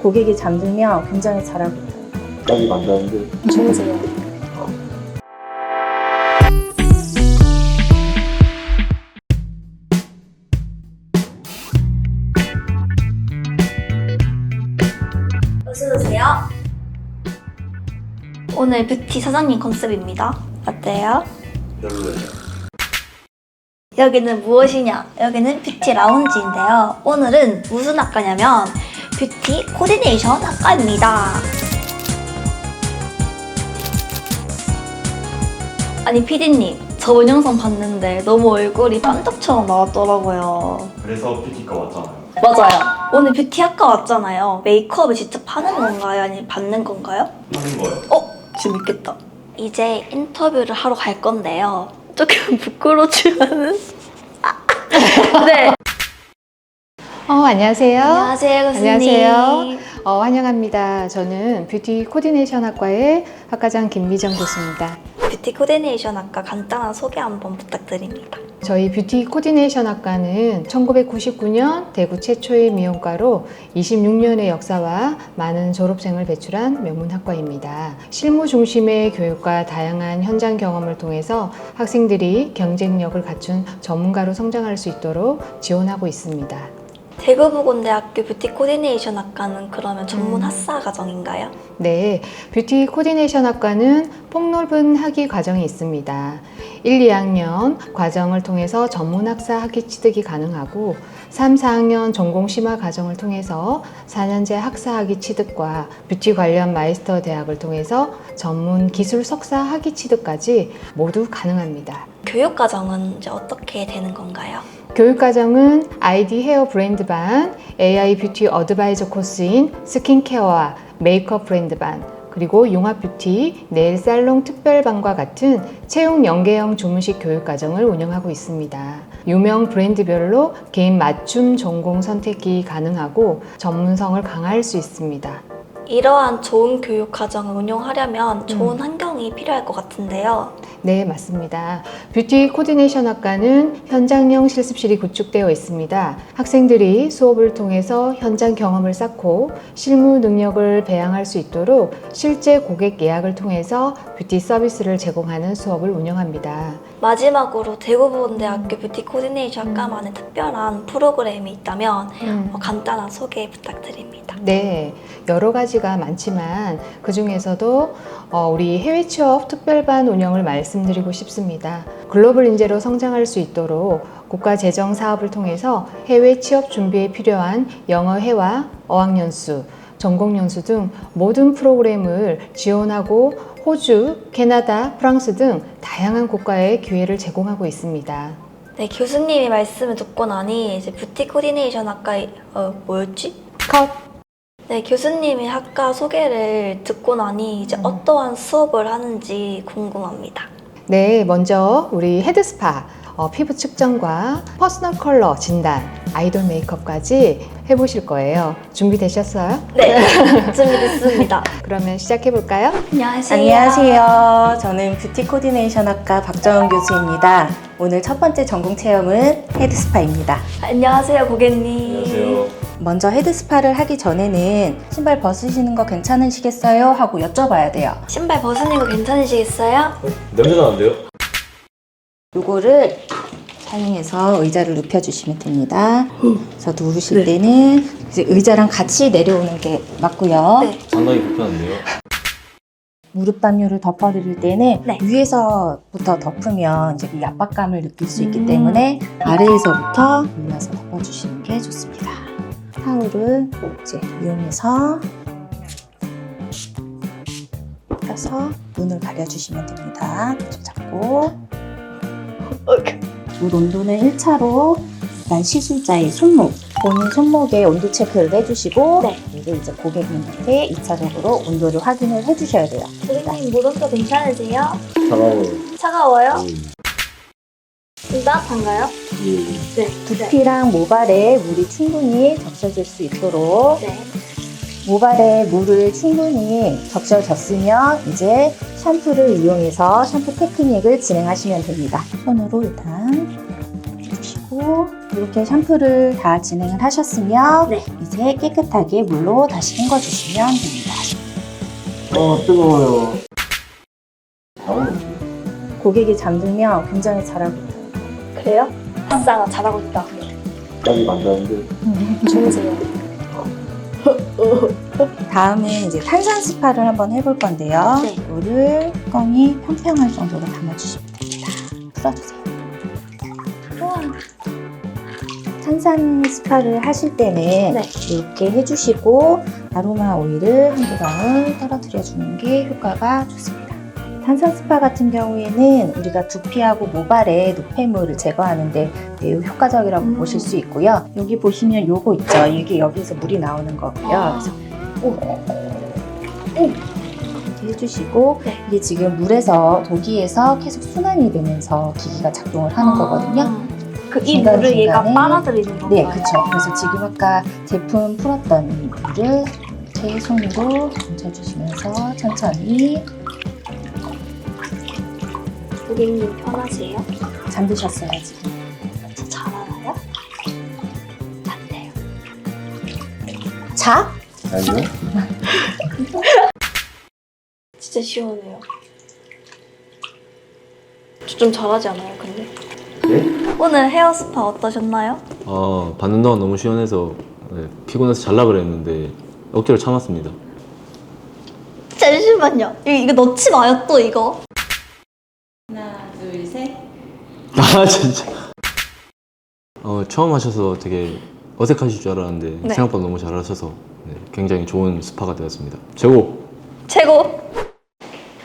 고객이 잠들면 굉장히 잘하거든요. 아직 안 자는데. 주무세요. 어서오세요. 오늘 뷰티 사장님 컨셉입니다. 어때요? 별로예요. 여기는 무엇이냐? 여기는 뷰티 라운지인데요. 오늘은 무슨 학과냐면 뷰티 코디네이션 학과입니다. 아니 피디님, 저번 영상 봤는데 너무 얼굴이 반짝처럼 나왔더라고요. 그래서 뷰티과 왔잖아요. 맞아요. 오늘 뷰티 학과 왔잖아요. 메이크업을 직접 하는 건가요? 아니면 받는 건가요? 하는 거예요. 재밌겠다. 이제 인터뷰를 하러 갈 건데요. 조금 부끄러워지만은. 네. 안녕하세요. 안녕하세요, 교수님. 안녕하세요. 환영합니다. 저는 뷰티 코디네이션 학과의 학과장 김미정 교수입니다. 뷰티 코디네이션 학과 간단한 소개 한번 부탁드립니다. 저희 뷰티 코디네이션 학과는 1999년 대구 최초의 미용과로 26년의 역사와 많은 졸업생을 배출한 명문학과입니다. 실무 중심의 교육과 다양한 현장 경험을 통해서 학생들이 경쟁력을 갖춘 전문가로 성장할 수 있도록 지원하고 있습니다. 대구보건대학교 뷰티 코디네이션 학과는 그러면 전문 학사 과정인가요? 네, 뷰티 코디네이션 학과는 폭넓은 학위 과정이 있습니다. 1, 2학년 과정을 통해서 전문 학사 학위 취득이 가능하고 3, 4학년 전공 심화 과정을 통해서 4년제 학사 학위 취득과 뷰티 관련 마이스터 대학을 통해서 전문 기술 석사 학위 취득까지 모두 가능합니다. 교육 과정은 이제 어떻게 되는 건가요? 교육과정은 아이디 헤어 브랜드 반, AI 뷰티 어드바이저 코스인 스킨케어와 메이크업 브랜드 반, 그리고 융합 뷰티, 네일 살롱 특별반과 같은 채용 연계형 주문식 교육과정을 운영하고 있습니다. 유명 브랜드별로 개인 맞춤 전공 선택이 가능하고 전문성을 강화할 수 있습니다. 이러한 좋은 교육 과정을 운영하려면 좋은 환경이 필요할 것 같은데요. 네, 맞습니다. 뷰티 코디네이션 학과는 현장형 실습실이 구축되어 있습니다. 학생들이 수업을 통해서 현장 경험을 쌓고 실무 능력을 배양할 수 있도록 실제 고객 예약을 통해서 뷰티 서비스를 제공하는 수업을 운영합니다. 마지막으로 대구보건대학교 뷰티 코디네이션 학과만의 특별한 프로그램이 있다면 간단한 소개 부탁드립니다. 네, 여러 가지가 많지만 그 중에서도 우리 해외 취업 특별반 운영을 말씀드리고 싶습니다. 글로벌 인재로 성장할 수 있도록 국가 재정 사업을 통해서 해외 취업 준비에 필요한 영어 회화, 어학연수, 전공연수 등 모든 프로그램을 지원하고 호주, 캐나다, 프랑스 등 다양한 국가에 기회를 제공하고 있습니다. 네, 교수님이 말씀을 듣고 나니 이제 뷰티 코디네이션 학과 뭐였지? 컷! 네, 교수님의 학과 소개를 듣고 나니 이제 어떠한 수업을 하는지 궁금합니다. 네, 먼저 우리 헤드스파, 피부 측정과 퍼스널 컬러 진단, 아이돌 메이크업까지 해보실 거예요. 준비되셨어요? 네, 준비됐습니다. 그러면 시작해볼까요? 안녕하세요. 안녕하세요. 저는 뷰티 코디네이션 학과 박정은 교수입니다. 오늘 첫 번째 전공 체험은 헤드스파입니다. 안녕하세요, 고객님. 안녕하세요. 먼저 헤드스파를 하기 전에는 신발 벗으시는 거 괜찮으시겠어요? 하고 여쭤봐야 돼요. 신발 벗으는 거 괜찮으시겠어요? 냄새 나는데요? 요거를 사용해서 의자를 눕혀주시면 됩니다. 그래서 누우실 때는 이제 의자랑 같이 내려오는 게 맞고요. 네. 상당히 불편한데요? 무릎 담요를 덮어드릴 때는 네. 위에서부터 덮으면 이제 그 압박감을 느낄 수 있기 때문에 아래에서부터 올려서 덮어주시는 게 좋습니다. 타올을 이제 이용해서 펴서 눈을 가려주시면 됩니다. 잡고 물 온도는 1차로 일단 시술자의 손목, 본인 손목에 온도 체크를 해주시고 네. 그리고 이제 고객님한테 2차적으로 온도를 확인을 해주셔야 돼요. 고객님 물 온도 괜찮으세요? 차가워요. 차가워요? 따뜻한가요? 네. 두피랑 모발에 물이 충분히 적셔질 수 있도록 네. 모발에 물을 충분히 적셔졌으면 이제 샴푸를 이용해서 샴푸 테크닉을 진행하시면 됩니다. 손으로 일단 해주시고 그리고 이렇게 샴푸를 다 진행을 하셨으면 네. 이제 깨끗하게 물로 다시 헹궈주시면 됩니다. 뜨거워요. 나오는데. 고객이 잠들면 굉장히 잘하고 있어요. 그래요? 항상 잘하고 있다. 아직 안 자는데. 주무세요. 다음은 이제 탄산 스파를 한번 해볼 건데요. 네. 물을 뚜껑이 평평할 정도로 담아주시면 됩니다. 풀어주세요. 탄산 스파를 하실 때는 네. 이렇게 해주시고 아로마 오일을 한두 방울 떨어뜨려 주는 게 효과가 좋습니다. 탄산 스파 같은 경우에는 우리가 두피하고 모발의 노폐물을 제거하는데 매우 효과적이라고 보실 수 있고요. 여기 보시면 요거 있죠. 이게 여기서 물이 나오는 거고요. 그래서 이렇게 해주시고 네. 이게 지금 물에서 독이에서 계속 순환이 되면서 기기가 작동을 하는 거거든요. 이 물을 얘가 중간중간에. 빨아들이는 건가요? 네, 그렇죠. 그래서 지금 아까 제품 풀었던 이 물을 이렇게 손으로 뭉쳐주시면서 천천히 고객님 편하세요? 잠드셨어요, 지금. 잘 알아요? 안 돼요. 자? 아니요? 진짜 시원해요. 저 좀 잘하지 않아요, 근데? 네? 오늘 헤어 스파 어떠셨나요? 받는 동안 너무 시원해서 피곤해서 잘라 그랬는데 억지로 참았습니다. 잠시만요. 이거 넣지 마요, 또 이거. 하나, 둘, 셋. 아 진짜. 처음 하셔서 되게 어색하실 줄 알았는데 네. 생각보다 너무 잘하셔서 굉장히 좋은 스파가 되었습니다. 최고! 최고!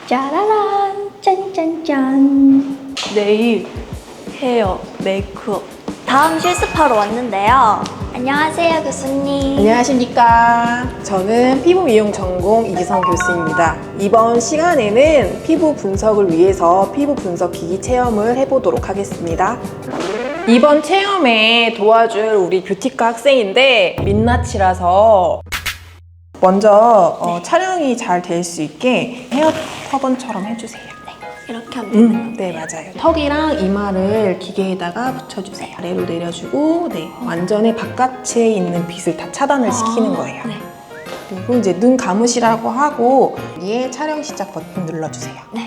짜라란, 짠짠짠. 내일 헤어, 메이크업. 다음 실습하러 왔는데요. 안녕하세요, 교수님. 안녕하십니까. 저는 피부 미용 전공 이지성 교수입니다. 이번 시간에는 피부 분석을 위해서 피부 분석 기기 체험을 해보도록 하겠습니다. 이번 체험에 도와줄 우리 뷰티과 학생인데 민낯이라서 먼저 촬영이 잘 될 수 있게 헤어 터번처럼 해주세요. 이렇게 하면 되는 건가요? 네, 맞아요. 턱이랑 이마를 기계에다가 붙여주세요. 아래로 내려주고, 네, 완전히 바깥에 있는 빛을 다 차단을 시키는 거예요. 네. 그리고 이제 눈 감으시라고 하고 여기에 촬영 시작 버튼 눌러주세요. 네.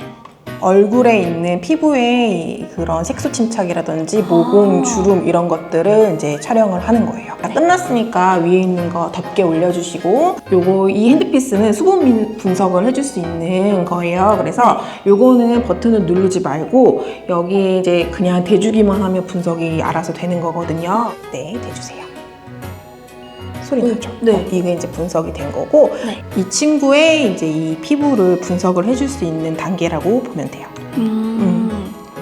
얼굴에 있는 피부에 그런 색소 침착이라든지 모공, 주름 이런 것들을 이제 촬영을 하는 거예요. 끝났으니까 위에 있는 거 덮개 올려주시고 요거 이 핸드피스는 수분 분석을 해줄 수 있는 거예요. 그래서 요거는 버튼을 누르지 말고 여기에 이제 그냥 대주기만 하면 분석이 알아서 되는 거거든요. 네, 대주세요. 소리 나죠? 네. 이게 이제 분석이 된 거고 네. 이 친구의 이제 이 피부를 분석을 해줄 수 있는 단계라고 보면 돼요.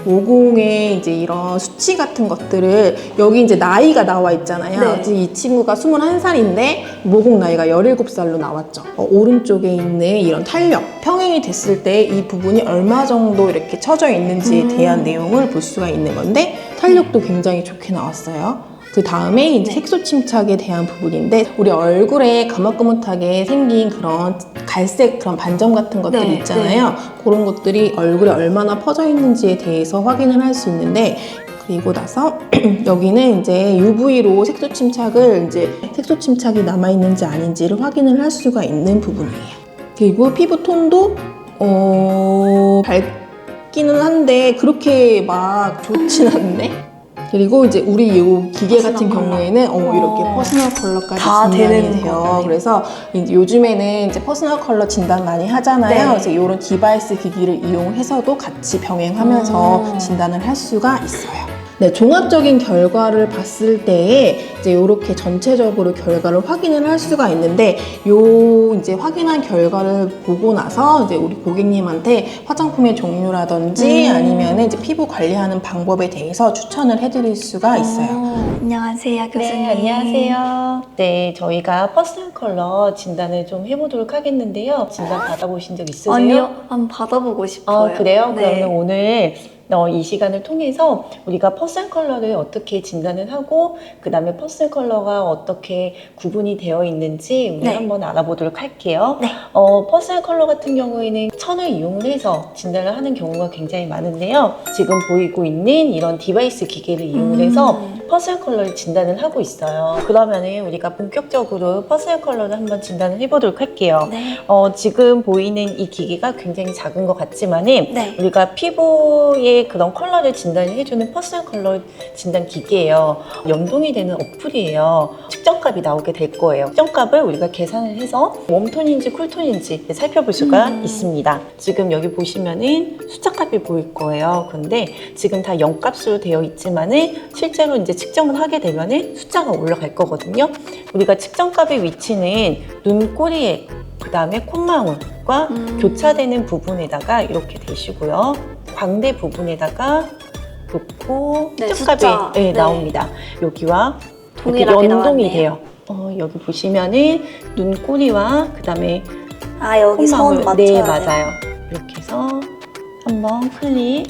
모공에 이제 이런 수치 같은 것들을 여기 이제 나이가 나와 있잖아요. 네. 지금 이 친구가 21살인데 모공 나이가 17살로 나왔죠. 오른쪽에 있는 이런 탄력, 평행이 됐을 때 이 부분이 얼마 정도 이렇게 처져 있는지에 대한 내용을 볼 수가 있는 건데 탄력도 굉장히 좋게 나왔어요. 그 다음에 이제 색소 침착에 대한 부분인데 우리 얼굴에 까맣까맣하게 생긴 그런 갈색 그런 반점 같은 것들이 네, 있잖아요. 그런 것들이 얼굴에 얼마나 퍼져 있는지에 대해서 확인을 할 수 있는데 그리고 나서 여기는 이제 UV로 색소 침착을 이제 색소 침착이 남아 있는지 아닌지를 확인을 할 수가 있는 부분이에요. 그리고 피부 톤도 밝기는 한데 그렇게 막 좋진 않네. 그리고 이제 우리 이 기계 같은 경우에는 이렇게 퍼스널 컬러까지 다 진단이 되는 돼요. 거네. 그래서 이제 요즘에는 이제 퍼스널 컬러 진단 많이 하잖아요. 네. 그래서 이런 디바이스 기기를 이용해서도 같이 병행하면서 진단을 할 수가 있어요. 네, 종합적인 결과를 봤을 때에 이제 이렇게 전체적으로 결과를 확인을 할 수가 있는데 요 이제 확인한 결과를 보고 나서 이제 우리 고객님한테 화장품의 종류라든지 아니면 이제 피부 관리하는 방법에 대해서 추천을 해드릴 수가 있어요. 안녕하세요, 교수님. 네, 안녕하세요. 네, 저희가 퍼스널 컬러 진단을 좀 해보도록 하겠는데요. 진단 받아보신 적 있으세요? 아니요, 한번 받아보고 싶어요. 그래요? 네. 그러면 오늘 이 시간을 통해서 우리가 퍼스널 컬러를 어떻게 진단을 하고 그 다음에 퍼스널 컬러가 어떻게 구분이 되어 있는지 우리 네. 한번 알아보도록 할게요. 네. 퍼스널 컬러 같은 경우에는 천을 이용을 해서 진단을 하는 경우가 굉장히 많은데요. 지금 보이고 있는 이런 디바이스 기계를 이용을 해서 퍼스널 컬러를 진단을 하고 있어요. 그러면은 우리가 본격적으로 퍼스널 컬러를 한번 진단을 해보도록 할게요. 네. 지금 보이는 이 기기가 굉장히 작은 것 같지만은 네. 우리가 피부의 그런 컬러를 진단을 해주는 퍼스널 컬러 진단 기기예요. 연동이 되는 어플이에요. 측정값이 나오게 될 거예요. 측정값을 우리가 계산을 해서 웜톤인지 쿨톤인지 살펴볼 수가 있습니다. 지금 여기 보시면은 숫자값이 보일 거예요. 근데 지금 다 0값으로 되어 있지만은 실제로 이제 측정을 하게 되면은 숫자가 올라갈 거거든요. 우리가 측정값의 위치는 눈꼬리에 그 다음에 콧망울과 교차되는 부분에다가 이렇게 대시고요. 광대 부분에다가 놓고 네, 측값이 숫자. 네, 네. 나옵니다. 여기와 이렇게 동일하게 연동이 나왔네요. 돼요. 여기 보시면은 눈꼬리와 그 다음에 아, 여기 선 맞춰야 네, 돼요. 맞아요. 이렇게 해서 한번 클릭.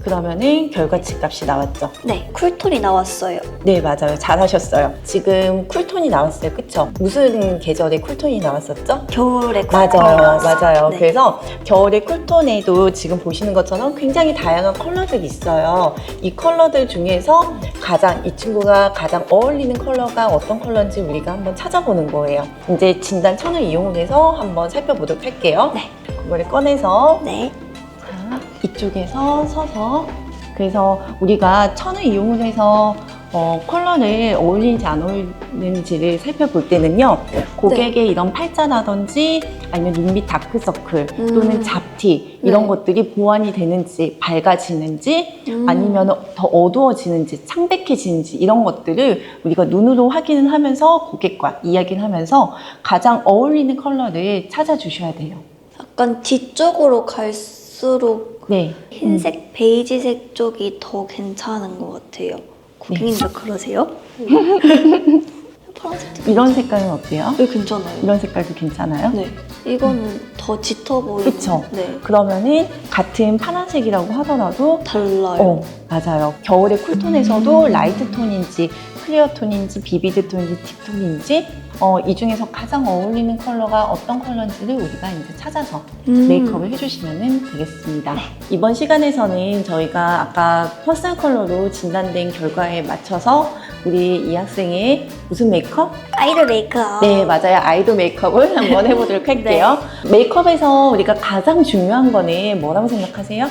그러면은 결과치 값이 나왔죠. 네, 쿨톤이 나왔어요. 네, 맞아요. 잘하셨어요. 지금 쿨톤이 나왔어요. 그쵸? 무슨 계절에 쿨톤이 나왔었죠? 겨울에 쿨톤이 맞아요. 나왔어요. 맞아요. 네. 그래서 겨울에 쿨톤에도 지금 보시는 것처럼 굉장히 다양한 컬러들이 있어요. 이 컬러들 중에서 이 친구가 가장 어울리는 컬러가 어떤 컬러인지 우리가 한번 찾아보는 거예요. 이제 진단 천을 이용해서 한번 살펴보도록 할게요. 네. 그거를 꺼내서 네. 자, 이쪽에서 서서 그래서 우리가 천을 이용을 해서 컬러를 어울리는지 안 어울리는지를 살펴볼 때는요. 고객의 이런 팔자라든지 아니면 눈밑 다크서클 또는 잡티 이런 네. 것들이 보완이 되는지 밝아지는지 아니면 더 어두워지는지 창백해지는지 이런 것들을 우리가 눈으로 확인을 하면서 고객과 이야기를 하면서 가장 어울리는 컬러를 찾아주셔야 돼요. 약간 뒤쪽으로 갈수록 네. 흰색, 베이지색 쪽이 더 괜찮은 것 같아요. 고객님도 그러세요? 파란색도 이런 색깔은 어때요? 네, 괜찮아요. 이런 색깔도 괜찮아요? 네, 이거는 더 짙어 보이는. 그쵸? 네, 그러면은 같은 파란색이라고 하더라도 달라요. 맞아요. 겨울의 쿨톤에서도 라이트 톤인지 클리어 톤인지 비비드 톤인지 딥톤인지 이 중에서 가장 어울리는 컬러가 어떤 컬러인지를 우리가 이제 찾아서 메이크업을 해주시면 되겠습니다. 이번 시간에서는 저희가 아까 퍼스널 컬러로 진단된 결과에 맞춰서 우리 이 학생의 무슨 메이크업? 아이돌 메이크업. 네, 맞아요. 아이돌 메이크업을 한번 해보도록 할게요. 메이크업에서 우리가 가장 중요한 거는 뭐라고 생각하세요?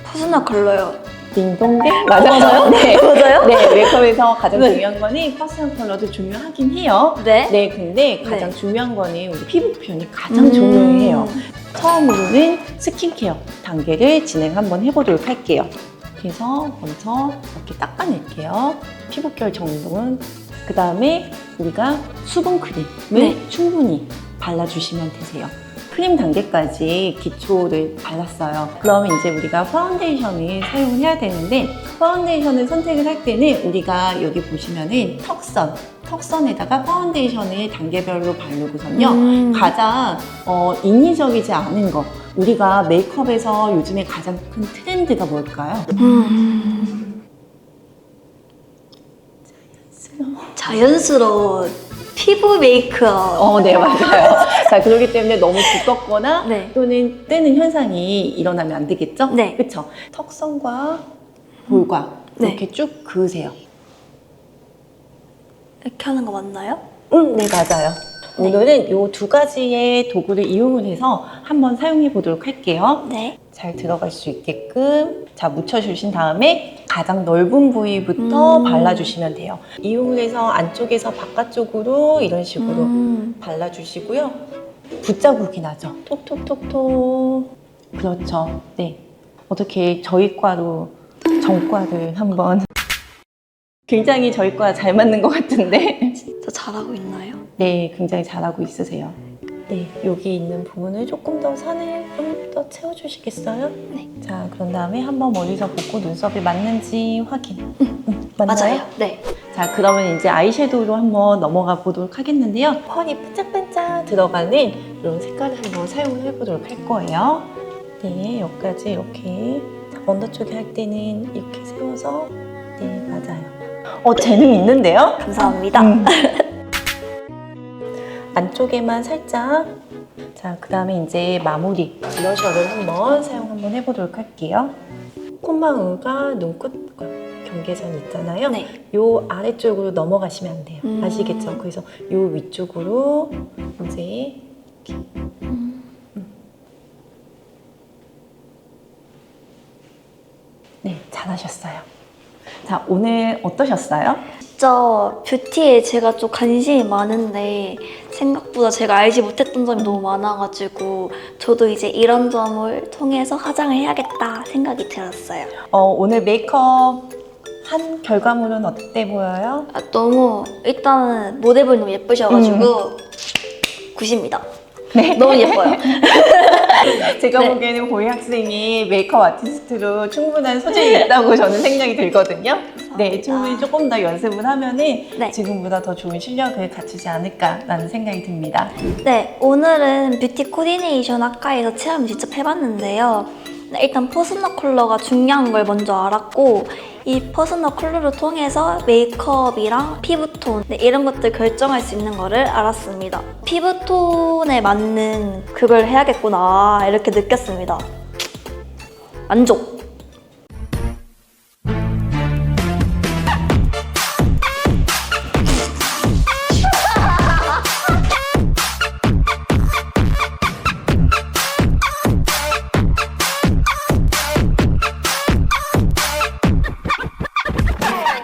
퍼스널 컬러요. 딩동댕? 맞아요? 네. 맞아요? 네, 메이크업에서 가장 네. 중요한 거는 퍼스널 컬러도 중요하긴 해요. 네. 네, 근데 가장 네. 중요한 거는 우리 피부 표현이 가장 중요해요. 처음으로는 스킨케어 단계를 진행 한번 해보도록 할게요. 그래서 먼저 이렇게 닦아낼게요. 피부결 정도는. 그 다음에 우리가 수분 크림을 네. 충분히 발라주시면 되세요. 크림 단계까지 기초를 발랐어요. 그러면 이제 우리가 파운데이션을 사용을 해야 되는데 파운데이션을 선택을 할 때는 우리가 여기 보시면은 턱선에다가 파운데이션을 단계별로 바르고선요. 가장 인위적이지 않은 거 우리가 메이크업에서 요즘에 가장 큰 트렌드가 뭘까요? 자연스러운 피부 메이크업. 네, 맞아요. 자, 그렇기 때문에 너무 두껍거나 네. 또는 뜨는 현상이 일어나면 안 되겠죠? 네. 그렇죠. 턱선과 볼과 네. 이렇게 쭉 그으세요. 이렇게 하는 거 맞나요? 네, 맞아요. 오늘은 이 두 가지의 도구를 이용을 해서 한번 사용해 보도록 할게요. 네. 잘 들어갈 수 있게끔 자 묻혀주신 다음에 가장 넓은 부위부터 발라주시면 돼요. 이용을 해서 안쪽에서 바깥쪽으로 이런 식으로 발라주시고요. 붓자국이 나죠. 톡톡톡톡. 그렇죠. 네. 어떻게 저희 과로 전과를 한번 굉장히 저희 과 잘 맞는 것 같은데 진짜 잘하고 있나요? 네, 굉장히 잘하고 있으세요. 네, 여기 있는 부분을 조금 더 선을 좀 더 채워주시겠어요? 네. 자, 그런 다음에 한번 멀리서 보고 눈썹이 맞는지 확인. 맞나요? 맞아요. 네. 자, 그러면 이제 아이섀도우로 한번 넘어가 보도록 하겠는데요. 펄이 반짝반짝 들어가는 이런 색깔을 한번 사용을 해보도록 할 거예요. 네, 여기까지 이렇게 자, 언더 쪽에 할 때는 이렇게 세워서 네, 맞아요. 재능 있는데요? 감사합니다. 안쪽에만 살짝. 자, 그 다음에 이제 마무리 블러셔를 한번 사용 한번 해보도록 할게요. 콧망울과 눈끝과 경계선 있잖아요. 네. 요 아래쪽으로 넘어가시면 안 돼요. 음. 아시겠죠? 그래서 요 위쪽으로 이제 이렇게. 네, 잘하셨어요. 자, 오늘 어떠셨어요? 진짜 뷰티에 제가 좀 관심이 많은데 생각보다 제가 알지 못했던 점이 너무 많아가지고 저도 이제 이런 점을 통해서 화장을 해야겠다 생각이 들었어요. 오늘 메이크업 한 결과물은 어때 보여요? 너무 일단은 모델분이 너무 예쁘셔가지고 굿입니다. 네. 너무 예뻐요. 제가 네. 보기에는 보희 학생이 메이크업 아티스트로 충분한 소질이 있다고 저는 생각이 들거든요. 네, 충분히 조금 더 연습을 하면은 네. 지금보다 더 좋은 실력을 갖추지 않을까라는 생각이 듭니다. 네, 오늘은 뷰티 코디네이션 학과에서 체험을 직접 해봤는데요. 네, 일단 퍼스널 컬러가 중요한 걸 먼저 알았고 이 퍼스널 컬러를 통해서 메이크업이랑 피부톤 이런 것들 결정할 수 있는 거를 알았습니다. 피부톤에 맞는 그걸 해야겠구나 이렇게 느꼈습니다. 만족!